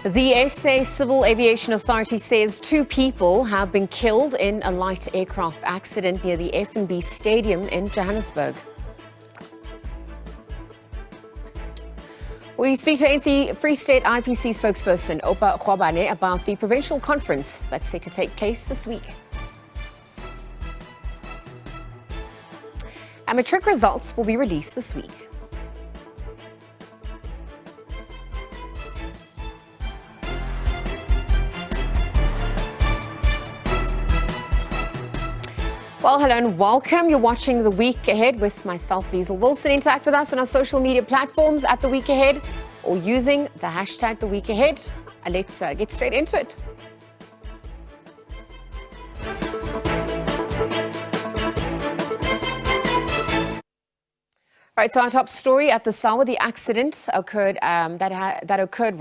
The SA Civil Aviation Authority says 2 people have been killed in a light aircraft accident near the F&B Stadium in Johannesburg. We speak to ANC Free State IPC spokesperson Opa Khwabane about the provincial conference that's set to take place this week. And matric results will be released this week. Well, hello and welcome. You're watching The Week Ahead with myself, Liesl Wilson. Interact with us on our social media platforms at The Week Ahead or using the hashtag The Week Ahead. Let's get straight into it. Right, so our top story at the Sawa, the accident occurred that occurred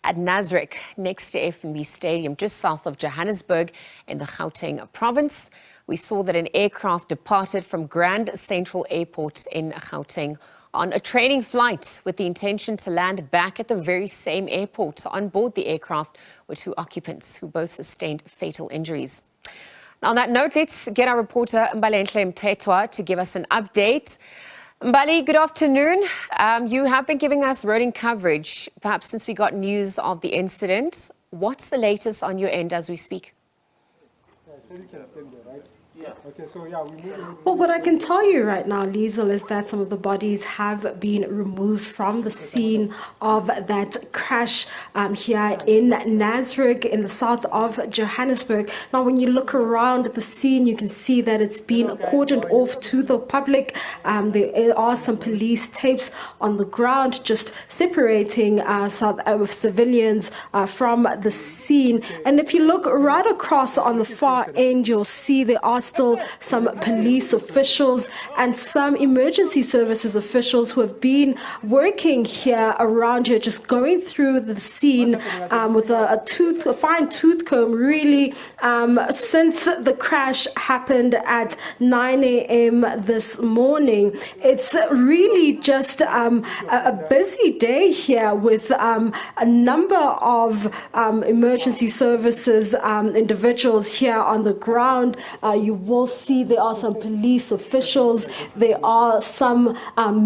at Nasrec next to F&B Stadium, just south of Johannesburg in the Gauteng province. We saw that an aircraft departed from Grand Central Airport in Gauteng on a training flight with the intention to land back at the very same airport. On board the aircraft were 2 occupants who both sustained fatal injuries. Now, on that note, let's get our reporter Mbalenhle Mthethwa to give us an update. Mbali, good afternoon. You have been giving us roading coverage, perhaps since we got news of the incident. What's the latest on your end as we speak? Well, what I can tell you right now, Liesl, is that some of the bodies have been removed from the scene of that crash here in Nasrec in the south of Johannesburg. Now, when you look around the scene, you can see that it's been cordoned off to the public. There are some police tapes on the ground just separating civilians from the scene. And if you look right across on the far end, you'll see there are still some police officials and some emergency services officials who have been working here around here, just going through the scene with a fine tooth comb, really, since the crash happened at 9 a.m. this morning. It's really just a busy day here with a number of emergency services individuals here on the ground. You will see there are some police officials, there are some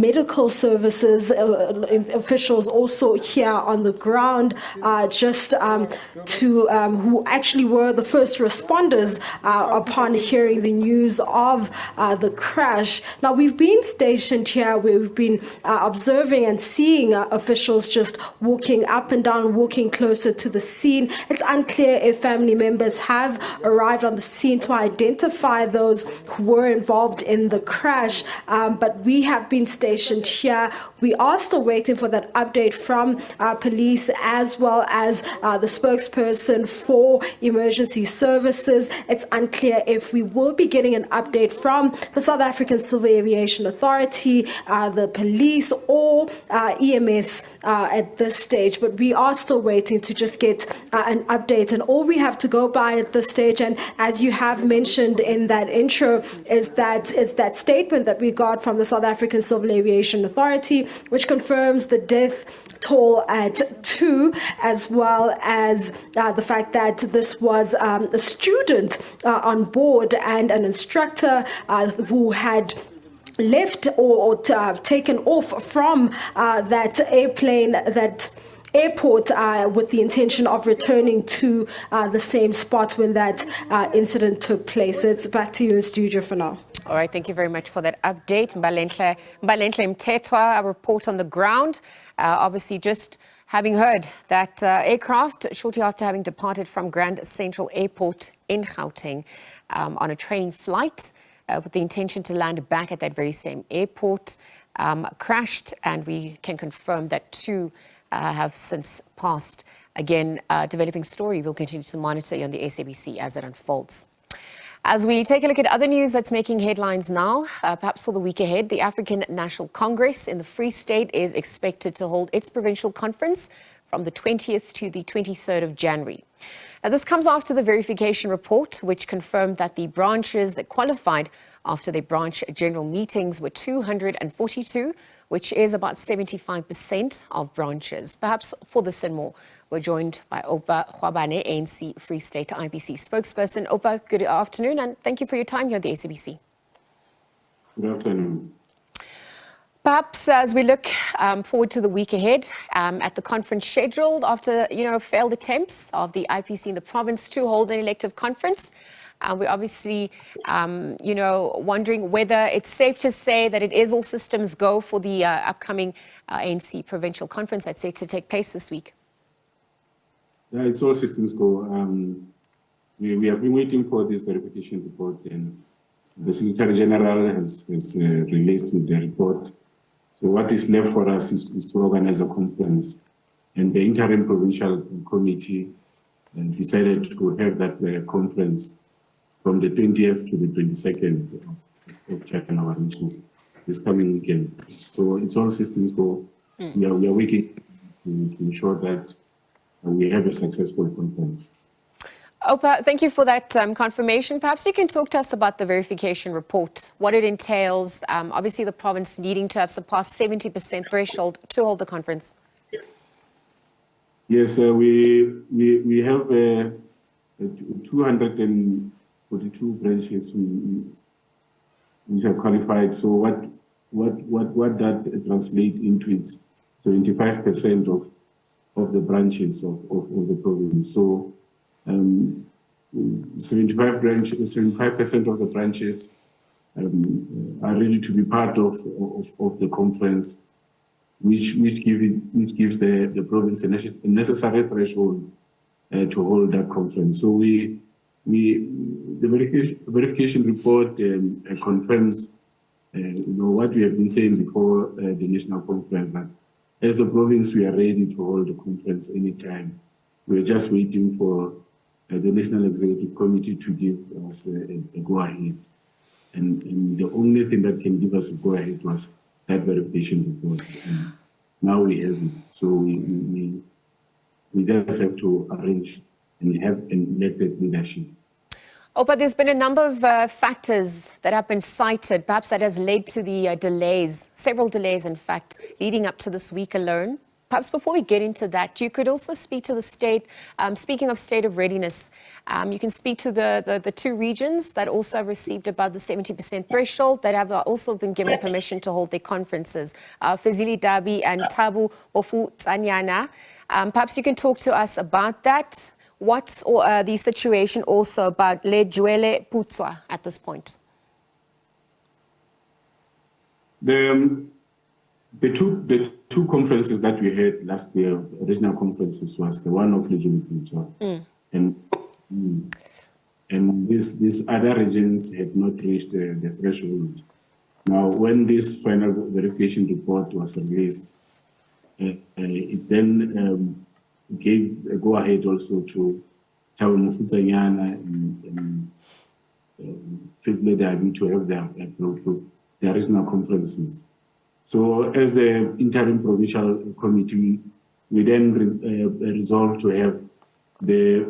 medical services officials also here on the ground, who actually were the first responders upon hearing the news of the crash. Now, we've been stationed here where we've been observing and seeing officials just walking up and down, walking closer to the scene. It's unclear if family members have arrived on the scene to identify those who were involved in the crash, but we have been stationed here. We are still waiting for that update from police as well as the spokesperson for emergency services. It's unclear if we will be getting an update from the South African Civil Aviation Authority, the police or EMS at this stage, but we are still waiting to just get an update. And all we have to go by at this stage, and as you have mentioned in that intro, is that statement that we got from the South African Civil Aviation Authority, which confirms the death toll at 2, as well as the fact that this was a student on board and an instructor who had left or taken off from that airplane, that airport, with the intention of returning to the same spot when that incident took place. It's back to you in studio for now. All right, thank you very much for that update. Mbalenhle Mthethwa, a report on the ground. Obviously, just having heard that aircraft, shortly after having departed from Grand Central Airport in Gauteng on a training flight with the intention to land back at that very same airport, crashed, and we can confirm that 2 have since passed. Again, developing story. We'll continue to monitor you on the SABC as it unfolds. As we take a look at other news that's making headlines now, perhaps for the week ahead, the African National Congress in the Free State is expected to hold its provincial conference from the 20th to the 23rd of January. Now, this comes after the verification report, which confirmed that the branches that qualified after their branch general meetings were 242, which is about 75% of branches. Perhaps for this and more, we're joined by Opa Khwabane, ANC Free State IBC spokesperson. Opa, good afternoon, and thank you for your time here at the SABC. Good afternoon. Perhaps as we look forward to the week ahead, at the conference scheduled after, failed attempts of the IPC in the province to hold an elective conference, we're obviously, wondering whether it's safe to say that it is all systems go for the upcoming ANC provincial conference that's set to take place this week. Yeah, it's all systems go. We have been waiting for this verification report, and the Secretary General has released the report. So what is left for us is to organize a conference, and the interim provincial committee decided to have that conference from the 20th to the 22nd of January, which is this coming weekend. So it's all systems go. We are working to ensure that we have a successful conference. Opa, thank you for that confirmation. Perhaps you can talk to us about the verification report, what it entails. Obviously, the province needing to have surpassed 70% threshold to hold the conference. Yes, we have 242 branches which are qualified. So what that translates into is 75% of the branches of the province. So 75% of the branches are ready to be part of the conference, which gives the province a necessary threshold to hold that conference. So the verification report confirms what we have been saying before the national conference, that as the province we are ready to hold the conference anytime. We're just waiting for the National Executive Committee to give us a go-ahead. And the only thing that can give us a go-ahead was that verification report. And now we have it. So we just have to arrange and have an elected leadership. Opa, there's been a number of factors that have been cited. Perhaps that has led to the delays, several delays, in fact, leading up to this week alone. Perhaps before we get into that, you could also speak to the state, speaking of state of readiness, you can speak to the two regions that also have received above the 70% threshold, that have also been given permission to hold their conferences, Fezile Dabi and Tabu Ofu Tsanyana. Perhaps you can talk to us about that. What's the situation also about Le Juele Putswa at this point? The two conferences that we had last year, regional conferences, was the one of Legion Putswa, and these other regions had not reached the threshold. Now, when this final verification report was released, it then gave a go-ahead also to Tabu Mufuzanyana and Fezile Dabi to have their regional conferences. So as the interim provincial committee, we then resolved to have the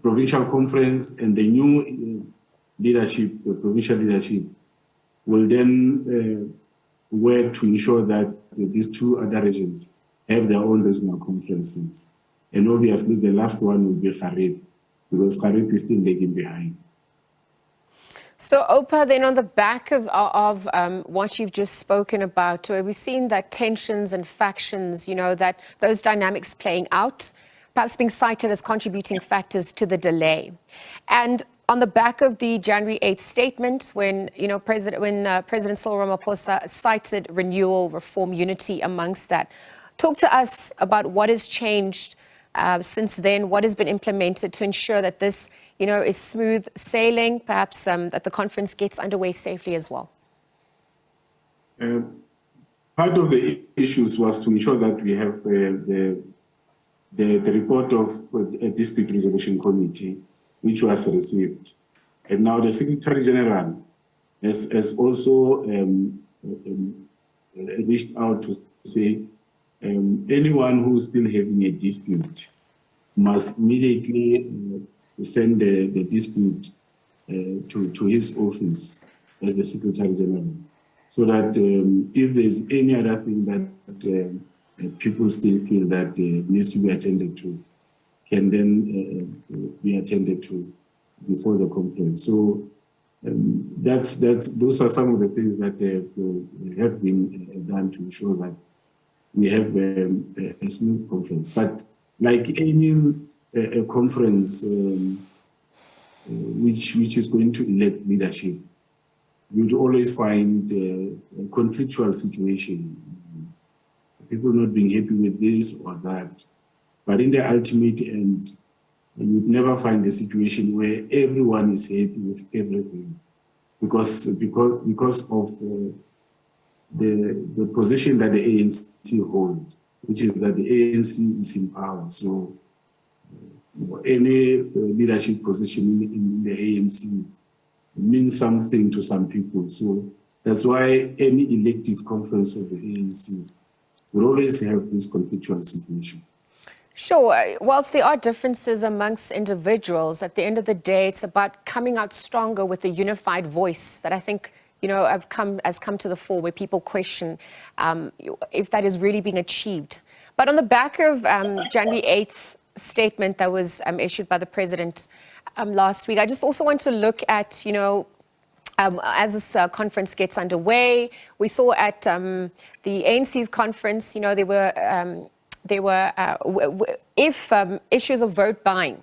provincial conference, and the new leadership, the provincial leadership, will then work to ensure that these two other regions have their own regional conferences. And obviously the last one will be Kharib, because Kharib is still lagging behind. So, Opa, then on the back of what you've just spoken about, we've seen that tensions and factions, that those dynamics playing out, perhaps being cited as contributing factors to the delay. And on the back of the January 8th statement, when President Cyril Ramaphosa cited renewal, reform, unity amongst that, talk to us about what has changed since then, what has been implemented to ensure that this is smooth sailing, perhaps that the conference gets underway safely as well. Part of the issues was to ensure that we have the report of a dispute resolution committee, which was received. And now the Secretary General has also reached out to say anyone who's still having a dispute must immediately send the dispute to his office as the Secretary General. so that if there's any other thing that people still feel that needs to be attended to, can then be attended to before the conference. So those are some of the things that have been done to ensure that we have a smooth conference. But like any conference which is going to elect leadership, you would always find a conflictual situation, people not being happy with this or that. But in the ultimate end, you would never find a situation where everyone is happy with everything, because of the position that the ANC hold, which is that the ANC is in power. So any leadership position in the ANC means something to some people. So that's why any elective conference of the ANC will always have this conflictual situation. Sure. Whilst there are differences amongst individuals, at the end of the day, it's about coming out stronger with a unified voice that I think, has come to the fore, where people question if that is really being achieved. But on the back of January 8th statement that was issued by the president last week, I just also want to look at, as this conference gets underway, we saw at the ANC's conference, if issues of vote buying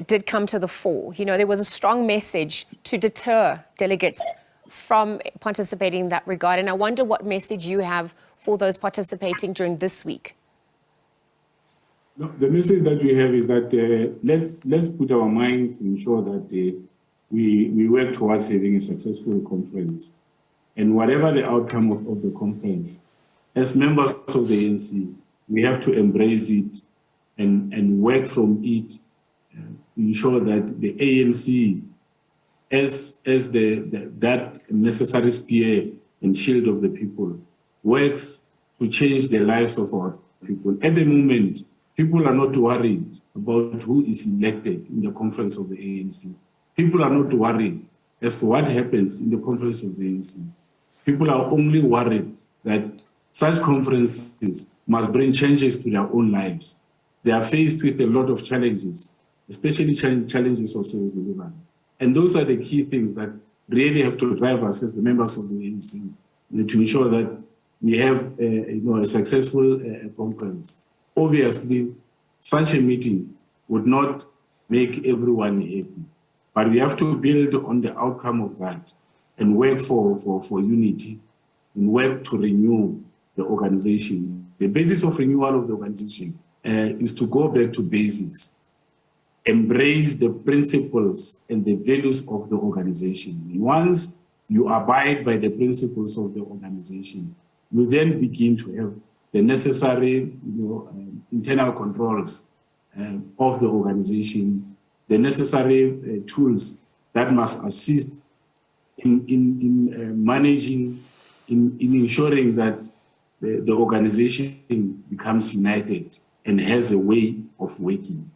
did come to the fore, there was a strong message to deter delegates from participating in that regard. And I wonder what message you have for those participating during this week. No, the message that we have is that let's put our mind to ensure that we work towards having a successful conference. And whatever the outcome of the conference, as members of the ANC, we have to embrace it and work from it to ensure that the ANC, as that necessary spear and shield of the people, works to change the lives of our people. At the moment, people are not worried about who is elected in the conference of the ANC. People are not worried as to what happens in the conference of the ANC. People are only worried that such conferences must bring changes to their own lives. They are faced with a lot of challenges, especially challenges of service delivery. And those are the key things that really have to drive us as the members of the ANC to ensure that we have a successful conference. Obviously, such a meeting would not make everyone happy, but we have to build on the outcome of that and work for unity and work to renew the organization. The basis of renewal of the organization is to go back to basics, embrace the principles and the values of the organization. And once you abide by the principles of the organization, you then begin to have the necessary internal controls of the organization, the necessary tools that must assist in managing, in ensuring that the organization becomes united and has a way of working.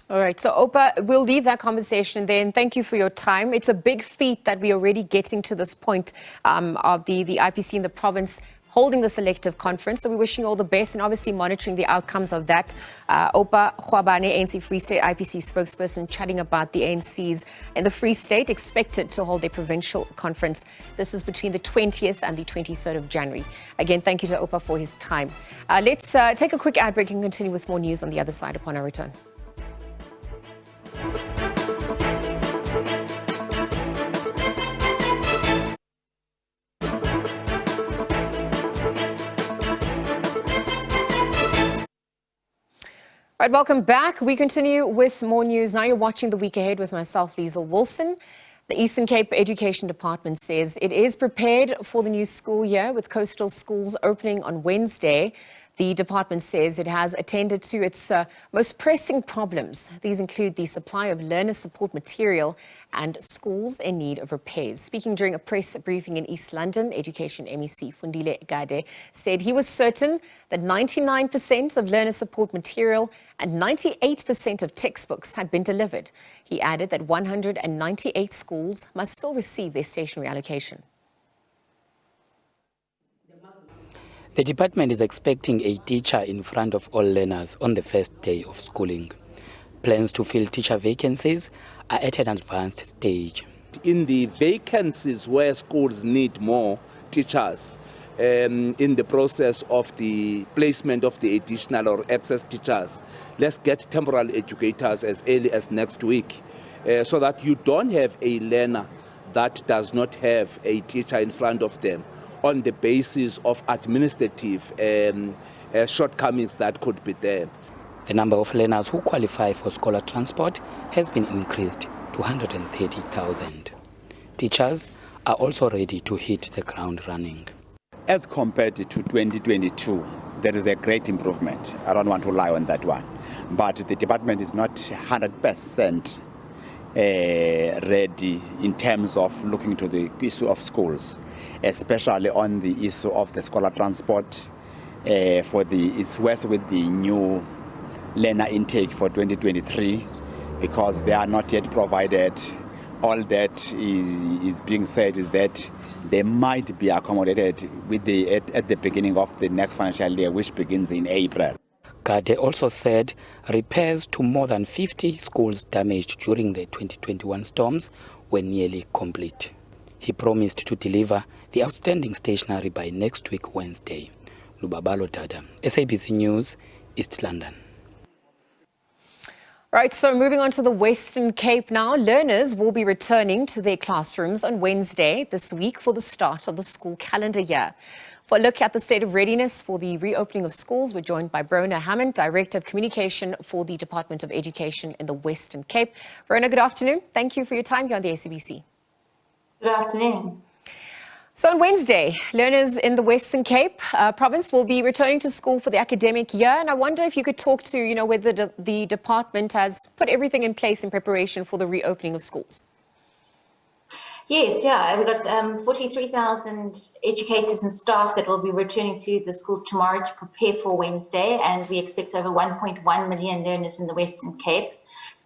All right, so Opa, we'll leave that conversation there, and thank you for your time. It's a big feat that we're already getting to this point of the IPC in the province holding the selective conference. So we're wishing you all the best and obviously monitoring the outcomes of that. Opa Khwabane, ANC Free State IPC spokesperson, chatting about the ANCs in the Free State expected to hold their provincial conference. This is between the 20th and the 23rd of January. Again, thank you to Opa for his time. Let's take a quick ad break and continue with more news on the other side upon our return. All right, welcome back. We continue with more news. Now you're watching The Week Ahead with myself, Liesl Wilson. The Eastern Cape Education Department says it is prepared for the new school year with coastal schools opening on Wednesday. The department says it has attended to its most pressing problems. These include the supply of learner support material and schools in need of repairs. Speaking during a press briefing in East London, Education MEC Fundile Gade said he was certain that 99% of learner support material and 98% of textbooks had been delivered. He added that 198 schools must still receive their stationery allocation. The department is expecting a teacher in front of all learners on the first day of schooling. Plans to fill teacher vacancies are at an advanced stage. In the vacancies where schools need more teachers, in the process of the placement of the additional or excess teachers, let's get temporary educators as early as next week, so that you don't have a learner that does not have a teacher in front of them on the basis of administrative shortcomings that could be there. The number of learners who qualify for scholar transport has been increased to 130,000. Teachers are also ready to hit the ground running. As compared to 2022, there is a great improvement. I don't want to lie on that one. But the department is not 100% ready in terms of looking to the issue of schools, especially on the issue of the scholar transport. It's worse with the new learner intake for 2023 because they are not yet provided. All that is being said is that they might be accommodated at the beginning of the next financial year, which begins in April. Kade also said repairs to more than 50 schools damaged during the 2021 storms were nearly complete. He promised to deliver the outstanding stationery by next week, Wednesday. Lubabalo Dada, SABC News, East London. Right, so moving on to the Western Cape now. Learners will be returning to their classrooms on Wednesday this week for the start of the school calendar year. For a look at the state of readiness for the reopening of schools, we're joined by Brona Hammond, Director of Communication for the Department of Education in the Western Cape. Brona, good afternoon. Thank you for your time here on the SABC. Good afternoon. So on Wednesday, learners in the Western Cape province will be returning to school for the academic year. And I wonder if you could talk to, whether the department has put everything in place in preparation for the reopening of schools. Yes, yeah, we've got 43,000 educators and staff that will be returning to the schools tomorrow to prepare for Wednesday. And we expect over 1.1 million learners in the Western Cape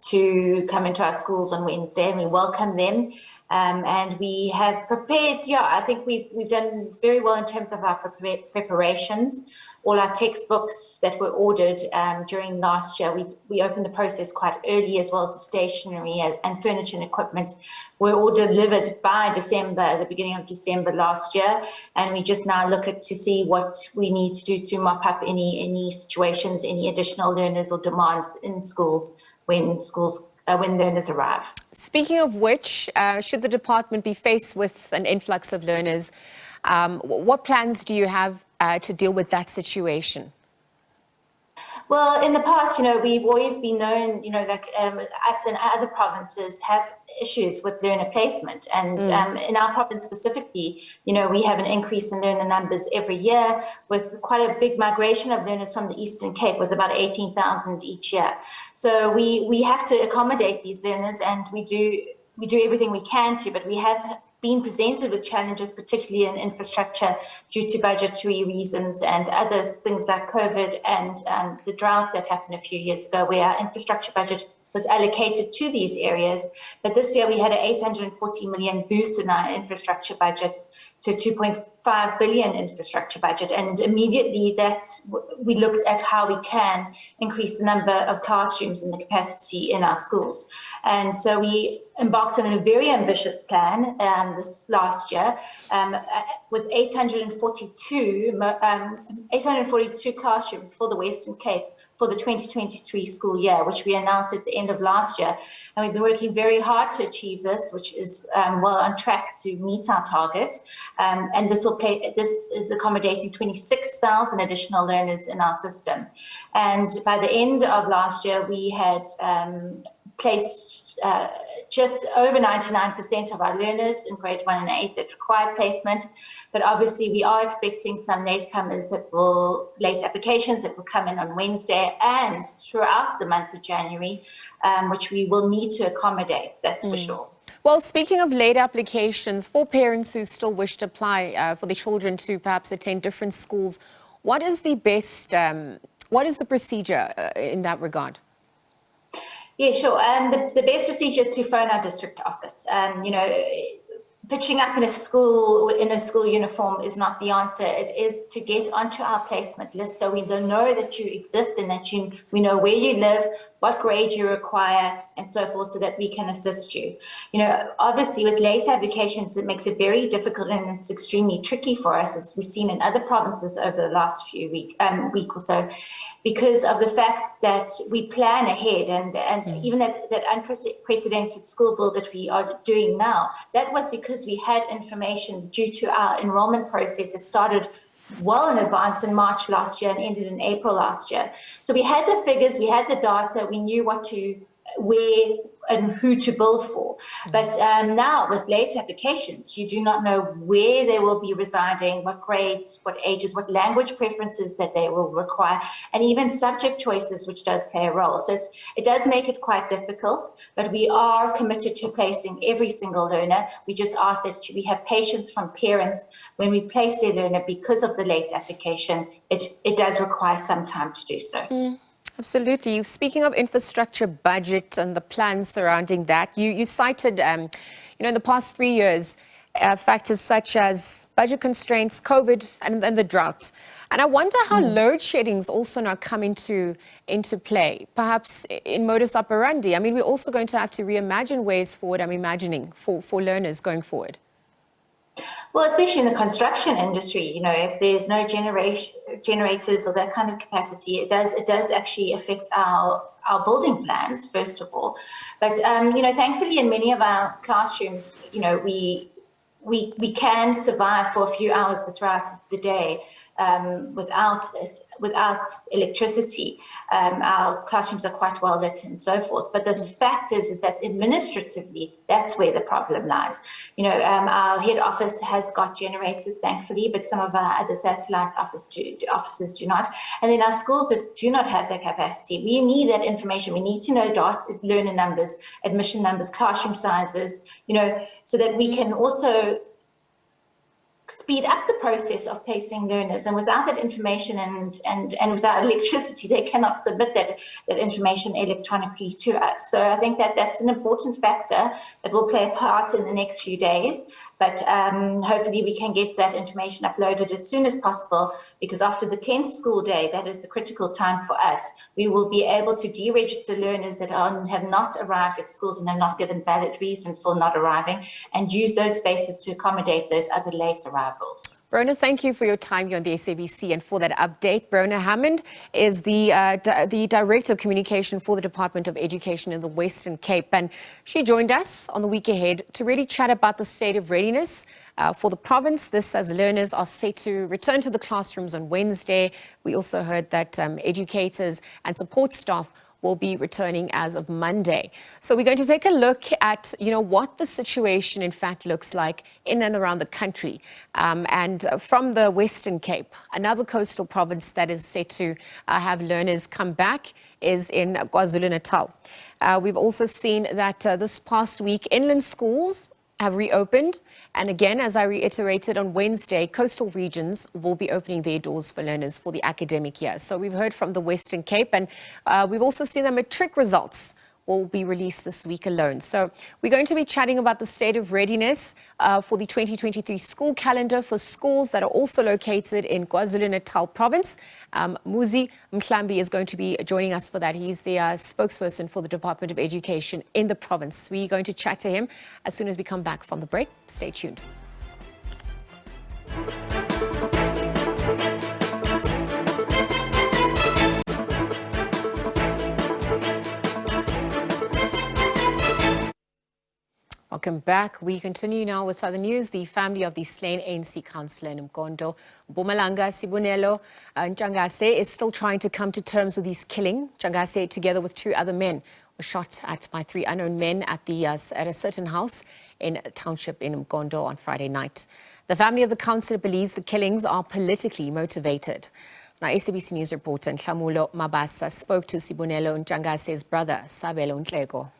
to come into our schools on Wednesday, and we welcome them. And we have prepared, I think we've done very well in terms of our preparations. All our textbooks that were ordered during last year, we opened the process quite early, as well as the stationery and furniture and equipment were all delivered by December, the beginning of December last year. And we just now look to see what we need to do to mop up any situations, any additional learners or demands in schools when learners arrive. Speaking of which, should the department be faced with an influx of learners, what plans do you have to deal with that situation? Well, in the past, we've always been known, that us and other provinces have issues with learner placement. And in our province specifically, we have an increase in learner numbers every year with quite a big migration of learners from the Eastern Cape, with about 18,000 each year. So we have to accommodate these learners, and we do everything we can to, but we have been presented with challenges, particularly in infrastructure, due to budgetary reasons and other things like COVID and the drought that happened a few years ago, where our infrastructure budget was allocated to these areas. But this year we had an 840 million boost in our infrastructure budget to 2.5 billion infrastructure budget. And immediately we looked at how we can increase the number of classrooms and the capacity in our schools. And so we embarked on a very ambitious plan this last year with 842 classrooms for the Western Cape for the 2023 school year, which we announced at the end of last year. And we've been working very hard to achieve this, which is well on track to meet our target. And this is accommodating 26,000 additional learners in our system. And by the end of last year, we had placed just over 99% of our learners in grade 1 and 8 that required placement. But obviously we are expecting some late applications that will come in on Wednesday and throughout the month of January, which we will need to accommodate, that's for sure. Well, speaking of late applications, for parents who still wish to apply for their children to perhaps attend different schools, what is the procedure in that regard? Yeah, sure. The best procedure is to phone our district office. pitching up in a school uniform is not the answer. It is to get onto our placement list so we know that you exist and that we know where you live, what grade you require, and so forth, so that we can assist you. You know, obviously with late applications, it makes it very difficult and it's extremely tricky for us, as we've seen in other provinces over the last few week or so, because of the fact that we plan ahead, and even that unprecedented school bill that we are doing now, that was because we had information due to our enrollment process that started well in advance in March last year and ended in April last year. So we had the figures, we had the data, we knew where and who to bill for. But now with late applications, you do not know where they will be residing, what grades, what ages, what language preferences that they will require, and even subject choices, which does play a role. So it does make it quite difficult, but we are committed to placing every single learner. We just ask that we have patience from parents when we place their learner because of the late application. It does require some time to do so. Absolutely. Speaking of infrastructure budget and the plans surrounding that, you cited, in the past 3 years, factors such as budget constraints, COVID, and then the drought. And I wonder how load sheddings also now come into play, perhaps in modus operandi. I mean, we're also going to have to reimagine ways forward, I'm imagining, for learners going forward. Well, especially in the construction industry, if there's no generators or that kind of capacity, it does actually affect our building plans, first of all. But thankfully, in many of our classrooms, we can survive for a few hours throughout the day without electricity. Our classrooms are quite well lit and so forth. But the fact is that administratively, that's where the problem lies. Our head office has got generators, thankfully, but some of our other satellite offices do not. And then our schools that do not have that capacity, we need that information. We need to know learner numbers, admission numbers, classroom sizes, so that we can also speed up the process of placing learners. And without that information and without electricity, they cannot submit that information electronically to us. So I think that's an important factor that will play a part in the next few days. But hopefully we can get that information uploaded as soon as possible, because after the 10th school day, that is the critical time for us. We will be able to deregister learners that have not arrived at schools and have not given valid reason for not arriving, and use those spaces to accommodate those other late arrivals. Brona, thank you for your time here on the SABC and for that update. Brona Hammond is the Director of Communication for the Department of Education in the Western Cape. And she joined us on the week ahead to really chat about the state of readiness for the province. This as learners are set to return to the classrooms on Wednesday. We also heard that educators and support staff will be returning as of Monday. So we're going to take a look at, what the situation in fact looks like in and around the country. And from the Western Cape, another coastal province that is set to have learners come back is in KwaZulu-Natal. We've also seen that this past week, inland schools have reopened. And again, as I reiterated on Wednesday, coastal regions will be opening their doors for learners for the academic year. So we've heard from the Western Cape, and we've also seen the matric results will be released this week alone. So we're going to be chatting about the state of readiness for the 2023 school calendar for schools that are also located in KwaZulu-Natal province. Muzi Mhlambi is going to be joining us for that. He's the spokesperson for the Department of Education in the province. We're going to chat to him as soon as we come back from the break. Stay tuned. Welcome back. We continue now with other news. The family of the slain ANC councillor in Mkondo, Mpumalanga Sibonelo Ntshangase, is still trying to come to terms with his killing. Ntshangase, together with 2 other men, were shot at by 3 unknown men at a certain house in a township in Mkondo on Friday night. The family of the councillor believes the killings are politically motivated. Now, SABC News reporter Nhlamulo Mabasa spoke to Sibonelo Ntsangase's brother, Sabelo Ntleko.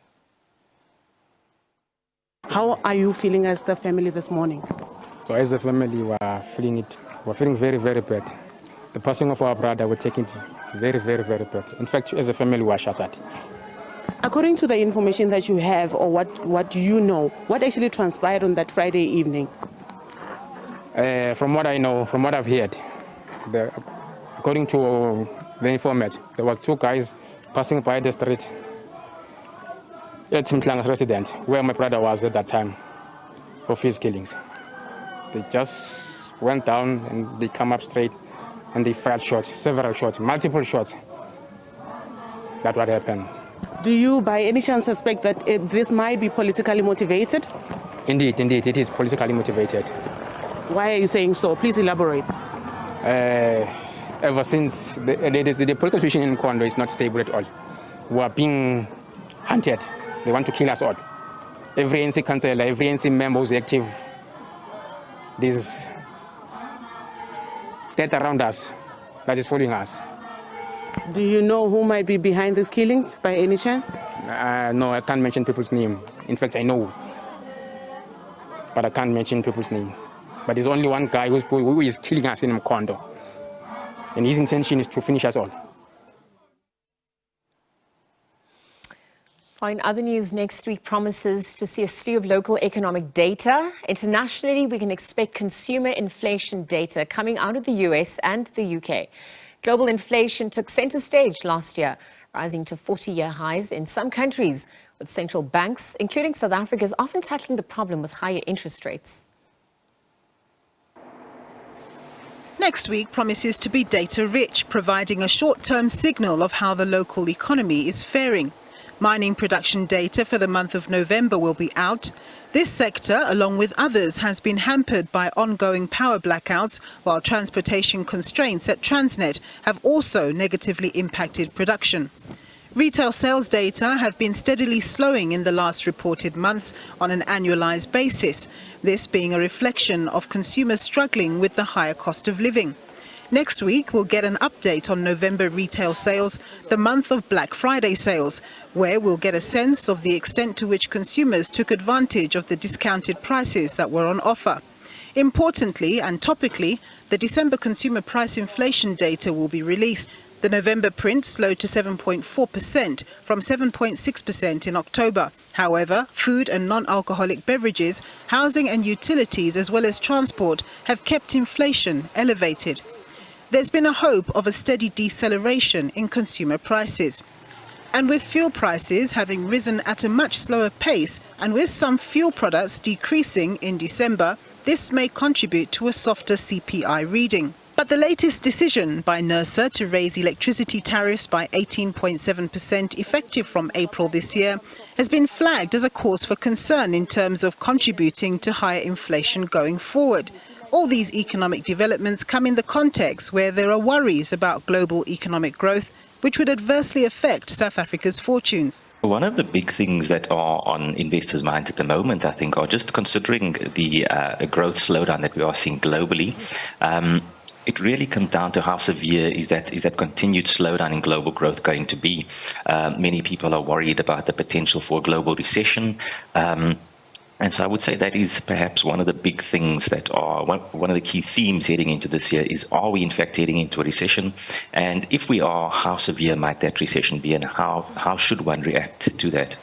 How are you feeling as the family this morning? So as a family, we're feeling very, very bad. The passing of our brother, we're taking it very, very, very bad. In fact, as a family, we're shattered. According to the information that you have or what you know, what actually transpired on that Friday evening? From what I know, from what I've heard, according to the informant, there was 2 guys passing by the street at Mtlang's residence, where my brother was at that time of his killings. They just went down and they come up straight and they fired shots, several shots, multiple shots. That's what happened. Do you by any chance suspect that this might be politically motivated? Indeed, it is politically motivated. Why are you saying so? Please elaborate. Ever since the political situation in Kondo is not stable at all. We are being hunted. They want to kill us all. Every ANC councillor, every ANC member who's active, there's death around us that is following us. Do you know who might be behind these killings by any chance? No, I can't mention people's name. In fact, I know, but I can't mention people's name. But there's only one guy who is killing us in Mkondo, and his intention is to finish us all. In other news, next week promises to see a slew of local economic data. Internationally, we can expect consumer inflation data coming out of the US and the UK. Global inflation took center stage last year, rising to 40-year highs in some countries, with central banks, including South Africa's, often tackling the problem with higher interest rates. Next week promises to be data-rich, providing a short-term signal of how the local economy is faring. Mining production data for the month of November will be out. This sector, along with others, has been hampered by ongoing power blackouts, while transportation constraints at Transnet have also negatively impacted production. Retail sales data have been steadily slowing in the last reported months on an annualized basis, this being a reflection of consumers struggling with the higher cost of living. Next week, we'll get an update on November retail sales, the month of Black Friday sales, where we'll get a sense of the extent to which consumers took advantage of the discounted prices that were on offer. Importantly and topically, the December consumer price inflation data will be released. The November print slowed to 7.4% from 7.6% in October. However, food and non-alcoholic beverages, housing and utilities, as well as transport, have kept inflation elevated. There's been a hope of a steady deceleration in consumer prices. And with fuel prices having risen at a much slower pace, and with some fuel products decreasing in December, this may contribute to a softer CPI reading. But the latest decision by NERSA to raise electricity tariffs by 18.7% effective from April this year has been flagged as a cause for concern in terms of contributing to higher inflation going forward. All these economic developments come in the context where there are worries about global economic growth, which would adversely affect South Africa's fortunes. One of the big things that are on investors' minds at the moment, I think, are just considering the growth slowdown that we are seeing globally. It really comes down to how severe is that continued slowdown in global growth going to be. Many people are worried about the potential for a global recession. And so I would say that is perhaps one of the big things that are one of the key themes heading into this year is, are we in fact heading into a recession? And if we are, how severe might that recession be, and how should one react to that?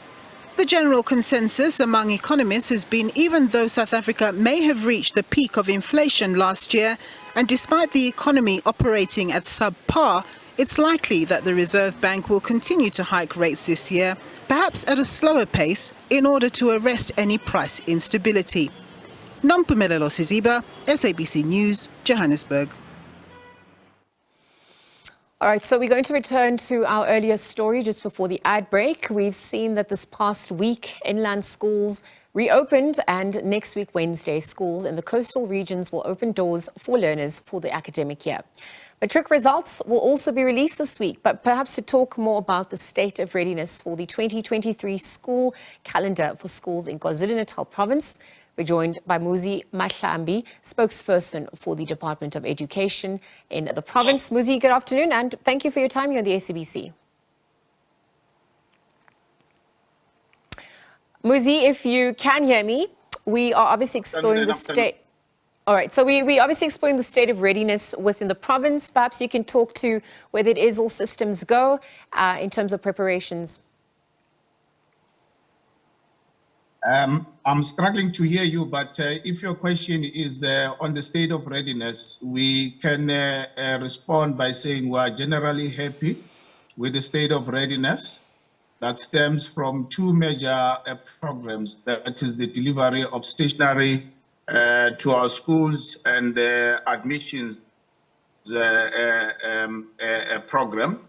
The general consensus among economists has been, even though South Africa may have reached the peak of inflation last year, and despite the economy operating at subpar, it's likely that the Reserve Bank will continue to hike rates this year, perhaps at a slower pace, in order to arrest any price instability. Nompumelelo Siziba, SABC News, Johannesburg. All right, so we're going to return to our earlier story just before the ad break. We've seen that this past week, inland schools reopened, and next week, Wednesday, schools in the coastal regions will open doors for learners for the academic year. Matric results will also be released this week, but perhaps to talk more about the state of readiness for the 2023 school calendar for schools in KwaZulu-Natal province, we're joined by Muzi Mahlambi, spokesperson for the Department of Education in the province. Muzi, good afternoon, and thank you for your time here on the SABC. Muzi, if you can hear me, we are obviously exploring the state. All right, so we obviously exploring the state of readiness within the province. Perhaps you can talk to whether it is all systems go in terms of preparations. I'm struggling to hear you, but if your question is on the state of readiness, we can respond by saying we are generally happy with the state of readiness. That stems from two major programs. That is the delivery of stationery to our schools and admissions program.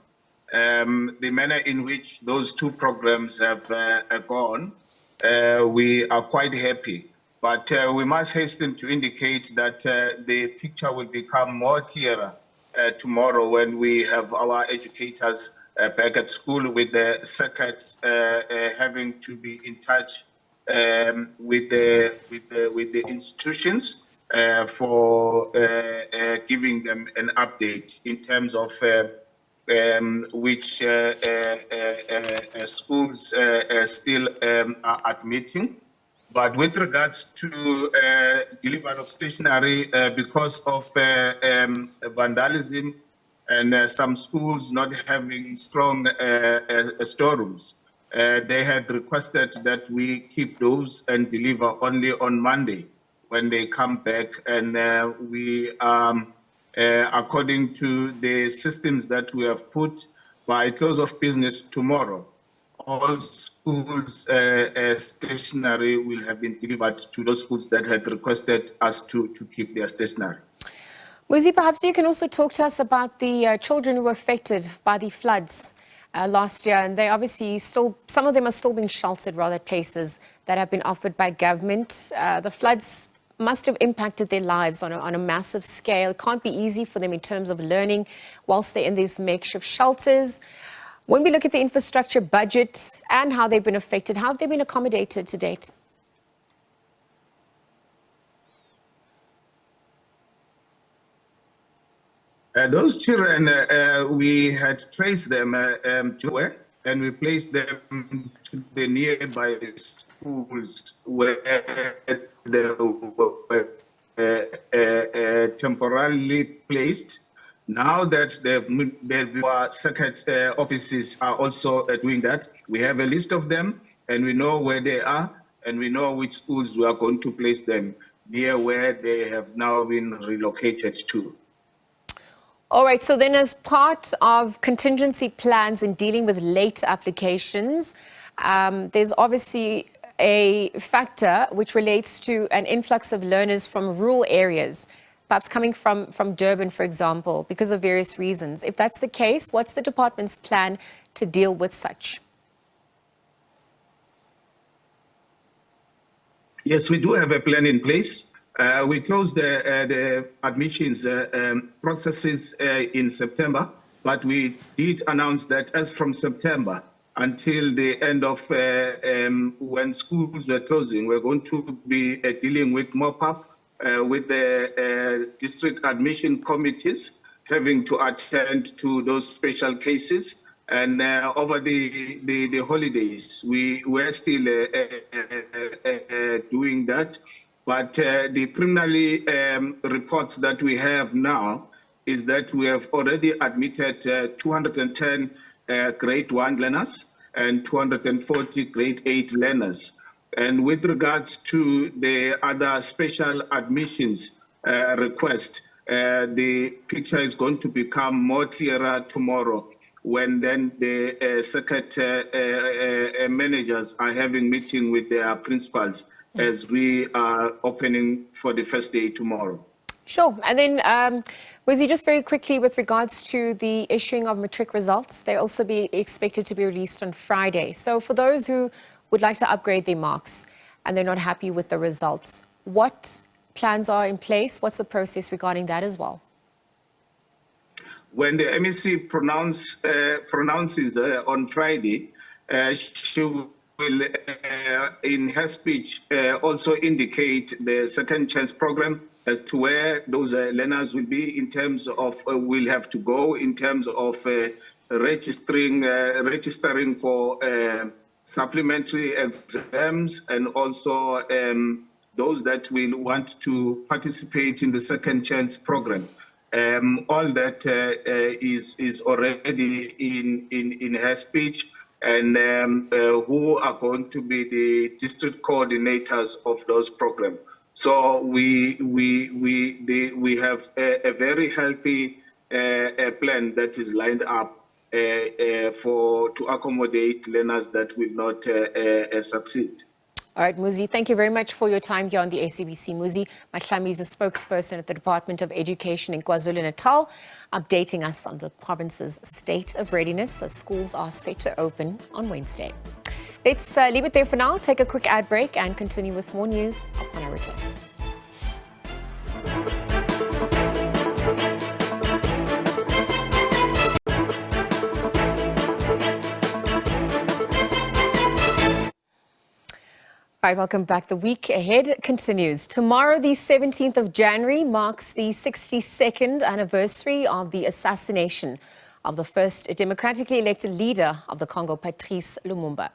The manner in which those two programs have gone, we are quite happy. But we must hasten to indicate that the picture will become more clearer tomorrow when we have our educators back at school, with the circuits having to be in touch with the institutions for giving them an update in terms of which schools still are admitting. But with regards to delivery of stationery, because of vandalism and some schools not having strong storerooms, they had requested that we keep those and deliver only on Monday when they come back. And we according to the systems that we have put, by close of business tomorrow, all schools' stationery will have been delivered to those schools that had requested us to keep their stationery. Muzi, perhaps you can also talk to us about the children who were affected by the floods last year, and they obviously still, some of them are still being sheltered rather at places that have been offered by government. The floods must have impacted their lives on a massive scale. It can't be easy for them in terms of learning whilst they're in these makeshift shelters. When we look at the infrastructure budget and how they've been affected, how have they been accommodated to date? Those children, we had traced them to where, and we placed them to the nearby schools where they were temporarily placed. Now that their circuit offices are also doing that, we have a list of them, and we know where they are, and we know which schools we are going to place them near where they have now been relocated to. All right, so then as part of contingency plans in dealing with late applications, there's obviously a factor which relates to an influx of learners from rural areas, perhaps coming from Durban, for example, because of various reasons. If that's the case, what's the department's plan to deal with such? Yes, we do have a plan in place. We closed the admissions processes in September, but we did announce that as from September until the end of when schools were closing, we're going to be dealing with mop-up with the district admission committees, having to attend to those special cases. And over the holidays, we were still doing that. But the preliminary reports that we have now is that we have already admitted 210 grade 1 learners and 240 grade 8 learners. And with regards to the other special admissions request, the picture is going to become more clearer tomorrow, when then the circuit managers are having meeting with their principals as we are opening for the first day tomorrow. Sure. And then, Muzi, just very quickly with regards to the issuing of matric results, they'll also be expected to be released on Friday. So for those who would like to upgrade their marks and they're not happy with the results, what plans are in place? What's the process regarding that as well? When the MEC pronounces on Friday, she will, in her speech, also indicate the second chance program as to where those learners will be in terms of will have to go in terms of registering for supplementary exams, and also those that will want to participate in the second chance program. All that is already in her speech. and who are going to be the district coordinators of those programs. So we have a very healthy plan that is lined up to accommodate learners that will not succeed. All right, Muzi, thank you very much for your time here on the SABC. Muzi Mahlami is a spokesperson at the Department of Education in KwaZulu-Natal, updating us on the province's state of readiness as schools are set to open on Wednesday. Let's leave it there for now, take a quick ad break and continue with more news upon our return. All right, welcome back. The week ahead continues. Tomorrow, the 17th of January, marks the 62nd anniversary of the assassination of the first democratically elected leader of the Congo, Patrice Lumumba.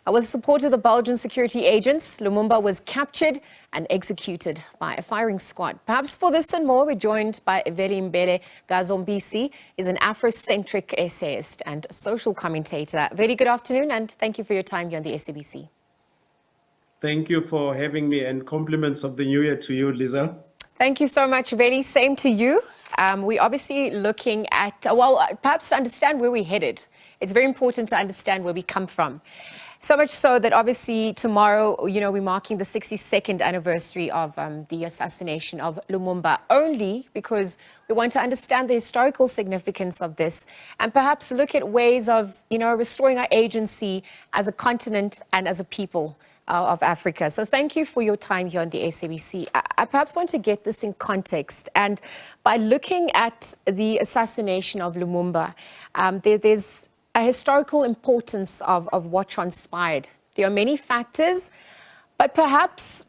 With the support of the Belgian security agents, Lumumba was captured and executed by a firing squad. Perhaps for this and more, we're joined by Mbele Gazombisi, is an Afrocentric essayist and social commentator. Very good afternoon, and thank you for your time here on the SABC. Thank you for having me, and compliments of the new year to you, Lisa. Thank you so much, Veli. Same to you. We're obviously looking at, perhaps to understand where we're headed. It's very important to understand where we come from. So much so that obviously tomorrow, we're marking the 62nd anniversary of the assassination of Lumumba, only because we want to understand the historical significance of this and perhaps look at ways of, restoring our agency as a continent and as a people of Africa. So thank you for your time here on the SABC. I perhaps want to get this in context. And by looking at the assassination of Lumumba, there's a historical importance of what transpired. There are many factors, but perhaps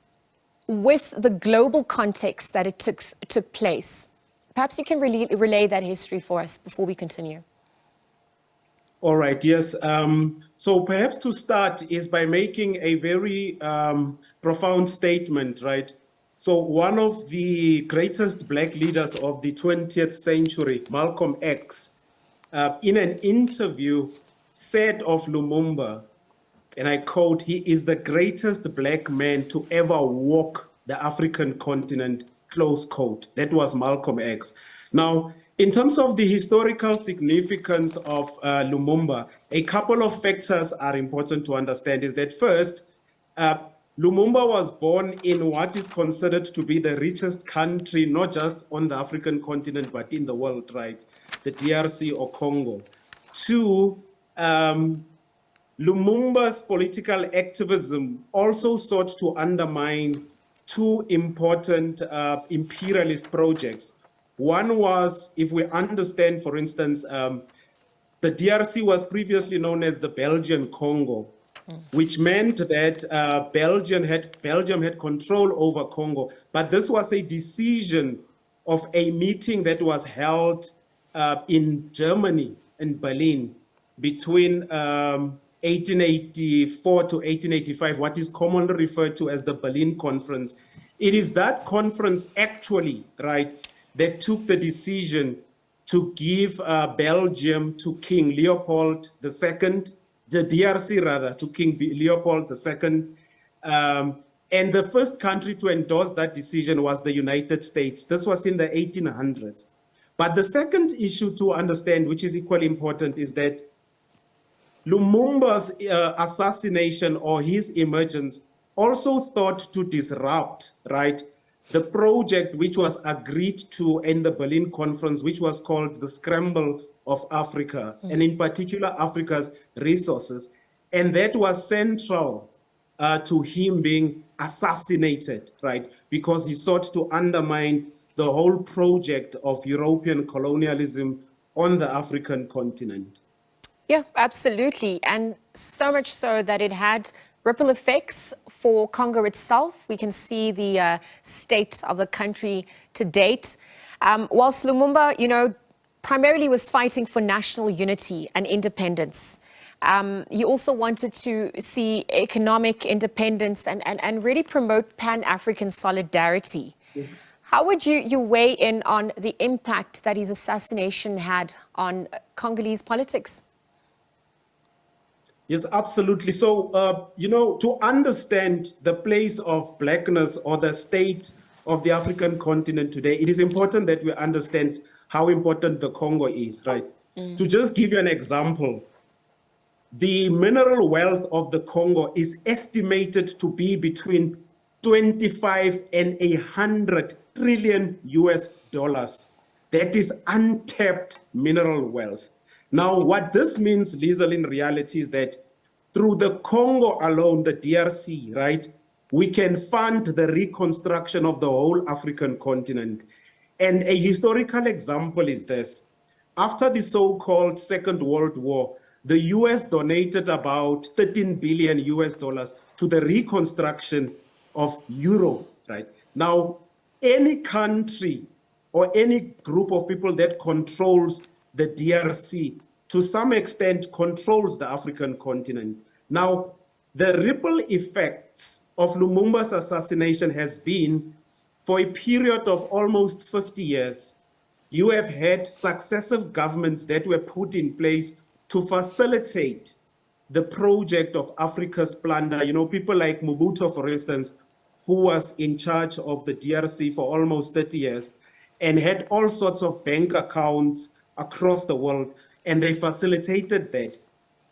with the global context that it took place, perhaps you can relay that history for us before we continue. All right, yes. So perhaps to start is by making a very profound statement, right? So one of the greatest black leaders of the 20th century, Malcolm X, in an interview said of Lumumba, and I quote, "He is the greatest black man to ever walk the African continent," close quote. That was Malcolm X. Now, in terms of the historical significance of Lumumba, a couple of factors are important to understand. Is that first, Lumumba was born in what is considered to be the richest country, not just on the African continent, but in the world, right? The DRC or Congo. Two, Lumumba's political activism also sought to undermine two important imperialist projects. One was, if we understand, for instance, the DRC was previously known as the Belgian Congo, which meant that Belgium had control over Congo. But this was a decision of a meeting that was held in Germany, in Berlin, between 1884 to 1885, what is commonly referred to as the Berlin Conference. It is that conference actually, right, that took the decision to give Belgium to King Leopold II, the DRC rather, to King Leopold II. And the first country to endorse that decision was the United States. This was in the 1800s. But the second issue to understand, which is equally important, is that Lumumba's assassination or his emergence also thought to disrupt, right, the project which was agreed to in the Berlin Conference, which was called the Scramble of Africa, and in particular Africa's resources. And that was central to him being assassinated, right, because he sought to undermine the whole project of European colonialism on the African continent. Yeah, absolutely. And so much so that it had ripple effects for Congo itself. We can see the state of the country to date. Whilst Lumumba, primarily was fighting for national unity and independence, he also wanted to see economic independence and really promote Pan-African solidarity. Mm-hmm. How would you weigh in on the impact that his assassination had on Congolese politics? Yes, absolutely. So, to understand the place of blackness or the state of the African continent today, it is important that we understand how important the Congo is, right? To just give you an example, the mineral wealth of the Congo is estimated to be between 25 and 100 trillion US dollars. That is untapped mineral wealth. Now, what this means, Liesl, in reality is that through the Congo alone, the DRC, right, we can fund the reconstruction of the whole African continent. And a historical example is this. After the so-called Second World War, the US donated about 13 billion US dollars to the reconstruction of Europe, right? Now, any country or any group of people that controls the DRC, to some extent controls the African continent. Now, the ripple effects of Lumumba's assassination has been, for a period of almost 50 years, you have had successive governments that were put in place to facilitate the project of Africa's plunder. People like Mobutu, for instance, who was in charge of the DRC for almost 30 years and had all sorts of bank accounts across the world, and they facilitated that.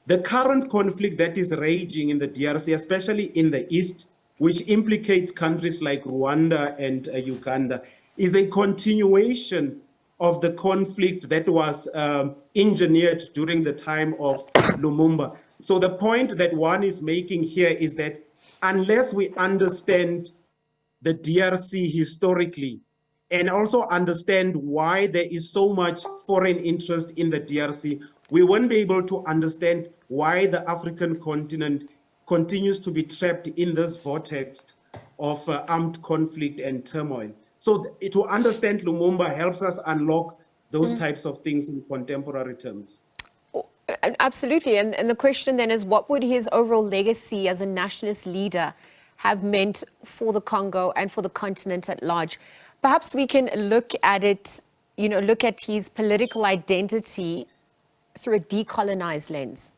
The current conflict that is raging in the DRC, especially in the east, which implicates countries like Rwanda and Uganda, is a continuation of the conflict that was engineered during the time of Lumumba. So the point that one is making here is that unless we understand the DRC historically and also understand why there is so much foreign interest in the DRC, we won't be able to understand why the African continent continues to be trapped in this vortex of armed conflict and turmoil. So to understand Lumumba helps us unlock those types of things in contemporary terms. Absolutely. And the question then is, what would his overall legacy as a nationalist leader have meant for the Congo and for the continent at large? Perhaps we can look at it, look at his political identity through a decolonized lens.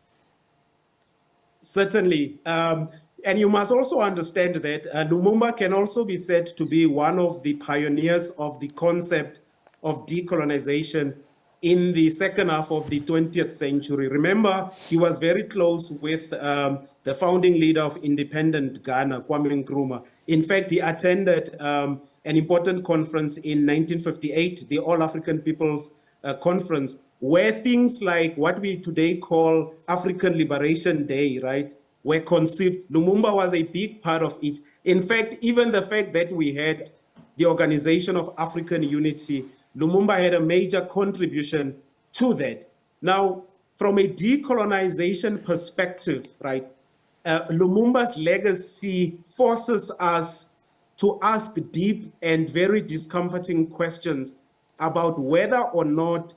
Certainly. And you must also understand that Lumumba can also be said to be one of the pioneers of the concept of decolonization in the second half of the 20th century. Remember, he was very close with the founding leader of independent Ghana, Kwame Nkrumah. In fact, he attended an important conference in 1958, the All African People's Conference, where things like what we today call African Liberation Day, right, were conceived. Lumumba was a big part of it. In fact, even the fact that we had the Organization of African Unity, Lumumba had a major contribution to that. Now, from a decolonization perspective, right, Lumumba's legacy forces us to ask deep and very discomforting questions about whether or not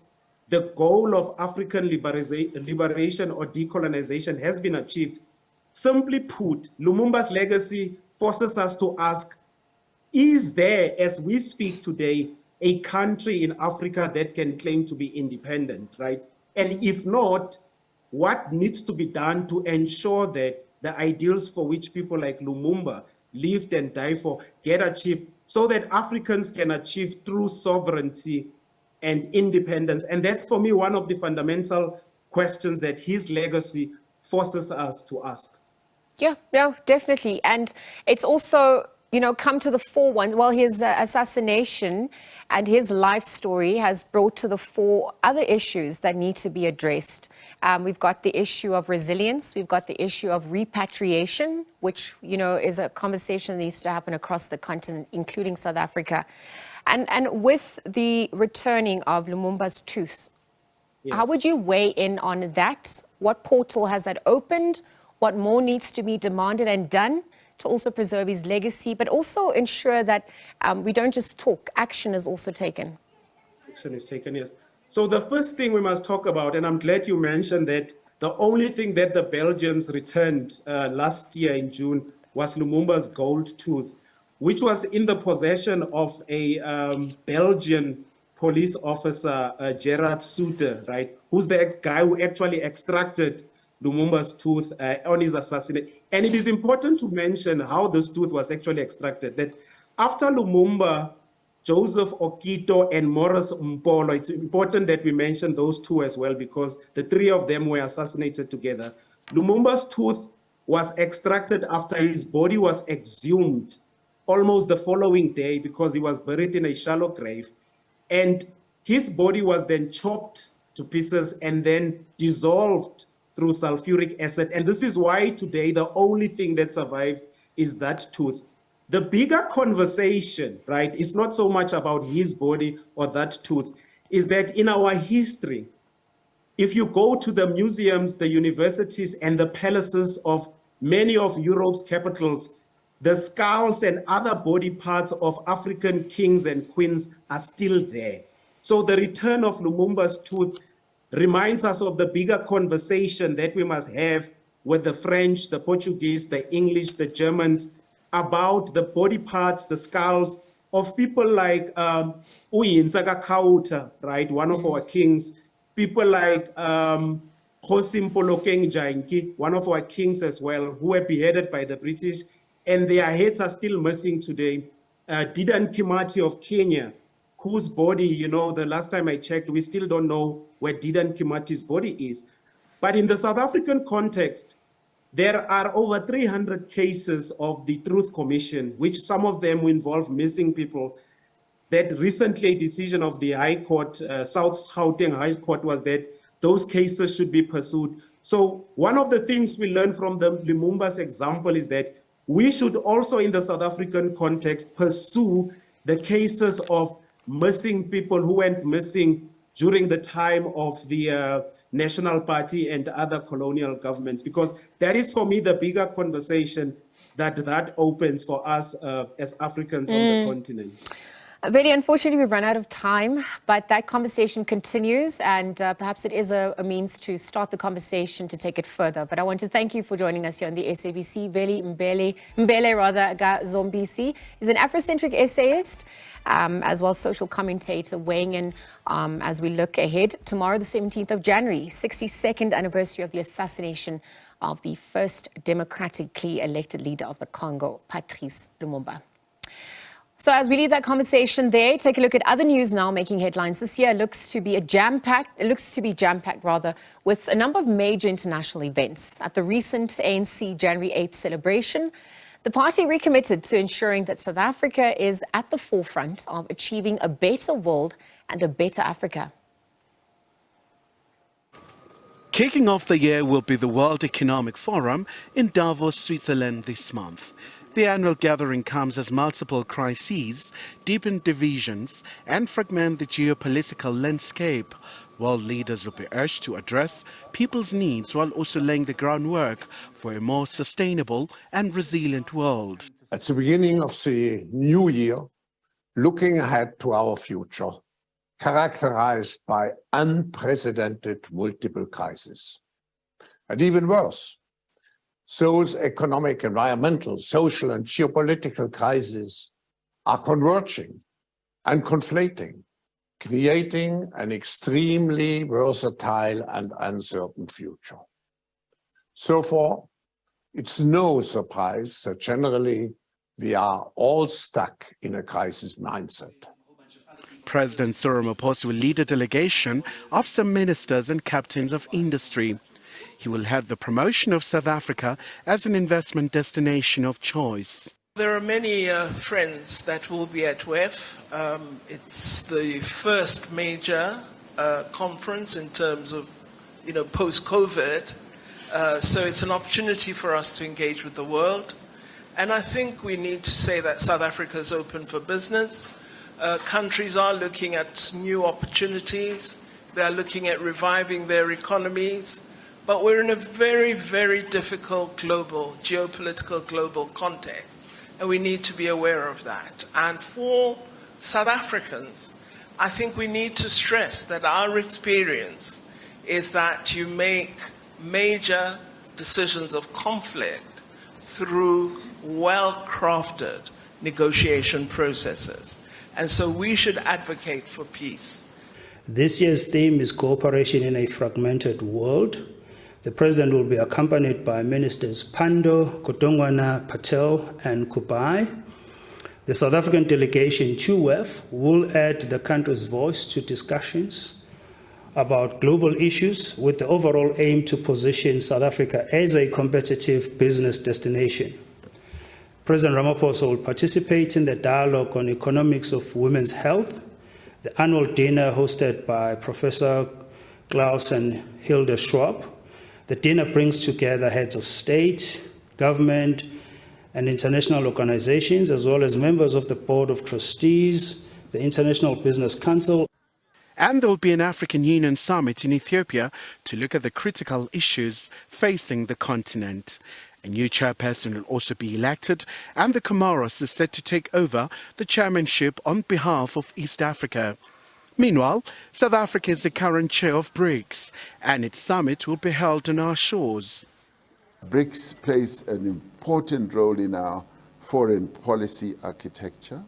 the goal of African liberation or decolonization has been achieved. Simply put, Lumumba's legacy forces us to ask, is there, as we speak today, a country in Africa that can claim to be independent, right? And if not, what needs to be done to ensure that the ideals for which people like Lumumba lived and died for get achieved, so that Africans can achieve true sovereignty and independence? And that's, for me, one of the fundamental questions that his legacy forces us to ask. Yeah, no, definitely. And it's also, come to the fore one. Well, his assassination and his life story has brought to the fore other issues that need to be addressed. We've got the issue of resilience. We've got the issue of repatriation, which, is a conversation that needs to happen across the continent, including South Africa. And with the returning of Lumumba's tooth, yes, how would you weigh in on that? What portal has that opened? What more needs to be demanded and done to also preserve his legacy, but also ensure that we don't just talk, action is also taken? Action is taken, yes. So the first thing we must talk about, and I'm glad you mentioned that, the only thing that the Belgians returned last year in June was Lumumba's gold tooth, which was in the possession of a Belgian police officer, Gerard Soute, right, who's the guy who actually extracted Lumumba's tooth on his assassination. And it is important to mention how this tooth was actually extracted, that after Lumumba, Joseph Okito and Morris Mpolo, it's important that we mention those two as well because the three of them were assassinated together. Lumumba's tooth was extracted after his body was exhumed almost the following day because he was buried in a shallow grave. And his body was then chopped to pieces and then dissolved through sulfuric acid. And this is why today the only thing that survived is that tooth. The bigger conversation, right, is not so much about his body or that tooth, is that in our history, if you go to the museums, the universities, and the palaces of many of Europe's capitals, the skulls and other body parts of African kings and queens are still there. So the return of Lumumba's tooth reminds us of the bigger conversation that we must have with the French, the Portuguese, the English, the Germans, about the body parts, the skulls of people like Uyintsaka Kauta, right, one of our kings, people like Kgosi Mpolokeng Jainki, one of our kings as well, who were beheaded by the British, and their heads are still missing today. Dedan Kimathi of Kenya, whose body, you know, the last time I checked, we still don't know where Dedan Kimathi's body is. But in the South African context, there are over 300 cases of the Truth Commission, which some of them involve missing people. That recently a decision of the High Court, South Gauteng High Court, was that those cases should be pursued. So one of the things we learned from the Lumumba's example is that we should also in the South African context pursue the cases of missing people who went missing during the time of the National Party and other colonial governments, because that is for me the bigger conversation that opens for us as Africans on the continent. Very unfortunately, we've run out of time, but that conversation continues, and perhaps it is a means to start the conversation to take it further. But I want to thank you for joining us here on the SABC. Veli Mbele Zombisi is an Afrocentric essayist, as well as social commentator, weighing in as we look ahead. Tomorrow, the 17th of January, 62nd anniversary of the assassination of the first democratically elected leader of the Congo, Patrice Lumumba. So as we leave that conversation there, take a look at other news now making headlines this year. It looks to be jam-packed with a number of major international events. At the recent ANC January 8th celebration, the party recommitted to ensuring that South Africa is at the forefront of achieving a better world and a better Africa. Kicking off the year will be the World Economic Forum in Davos, Switzerland this month. The annual gathering comes as multiple crises deepen divisions and fragment the geopolitical landscape. World leaders will be urged to address people's needs while also laying the groundwork for a more sustainable and resilient world. At the beginning of the new year, looking ahead to our future, characterized by unprecedented multiple crises. And even worse, those economic, environmental, social, and geopolitical crises are converging and conflating, creating an extremely versatile and uncertain future. So far, it's no surprise that generally we are all stuck in a crisis mindset. President Cyril Ramaphosa will lead a delegation of some ministers and captains of industry. He will head the promotion of South Africa as an investment destination of choice. There are many friends that will be at WEF. It's the first major conference in terms of, post-COVID. So it's an opportunity for us to engage with the world. And I think we need to say that South Africa is open for business. Countries are looking at new opportunities. They're looking at reviving their economies. But we're in a very, very difficult geopolitical global context, and we need to be aware of that. And for South Africans, I think we need to stress that our experience is that you make major decisions of conflict through well-crafted negotiation processes. And so we should advocate for peace. This year's theme is cooperation in a fragmented world. The President will be accompanied by Ministers Pando, Kotongwana, Patel, and Kubai. The South African delegation to WEF will add the country's voice to discussions about global issues with the overall aim to position South Africa as a competitive business destination. President Ramaphosa will participate in the dialogue on economics of women's health, the annual dinner hosted by Professor Klaus and Hilde Schwab. The dinner brings together heads of state, government, and international organizations, as well as members of the Board of Trustees, the International Business Council. And there will be an African Union summit in Ethiopia to look at the critical issues facing the continent. A new chairperson will also be elected, and the Comoros is set to take over the chairmanship on behalf of East Africa. Meanwhile, South Africa is the current chair of BRICS, and its summit will be held on our shores. BRICS plays an important role in our foreign policy architecture.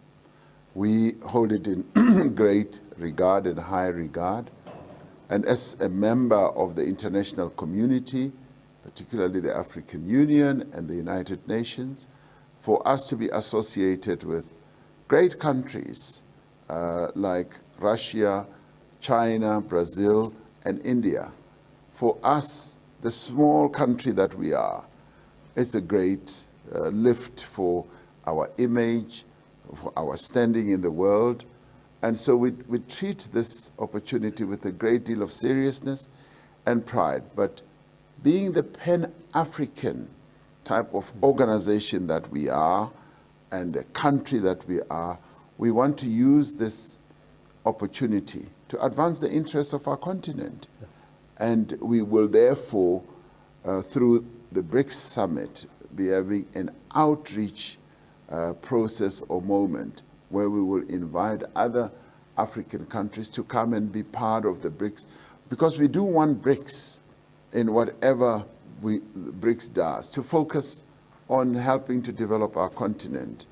We hold it in great regard and high regard. And as a member of the international community, particularly the African Union and the United Nations, for us to be associated with great countries like Russia, China, Brazil, and India, for us, the small country that we are, it's a great lift for our image, for our standing in the world. And so we treat this opportunity with a great deal of seriousness and pride. But being the Pan-African type of organization that we are and a country that we are, we want to use this opportunity to advance the interests of our continent. And we will therefore, through the BRICS summit, be having an outreach process or moment where we will invite other African countries to come and be part of the BRICS, because we do want BRICS in whatever BRICS does, to focus on helping to develop our continent.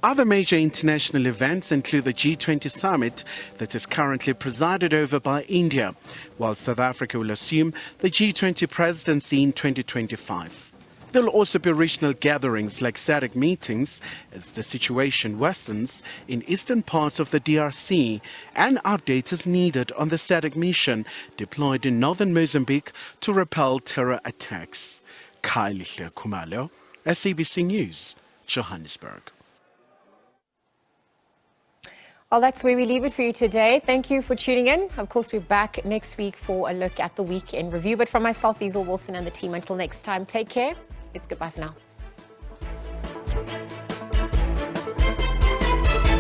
Other major international events include the G20 summit that is currently presided over by India, while South Africa will assume the G20 presidency in 2025. There will also be regional gatherings like SADC meetings as the situation worsens in eastern parts of the DRC, and updates as needed on the SADC mission deployed in northern Mozambique to repel terror attacks. Kylie Khumalo, SABC News, Johannesburg. Well, that's where we leave it for you today. Thank you for tuning in. Of course, we're back next week for a look at the week in review. But from myself, Liesl Wilson, and the team, until next time, take care. It's goodbye for now.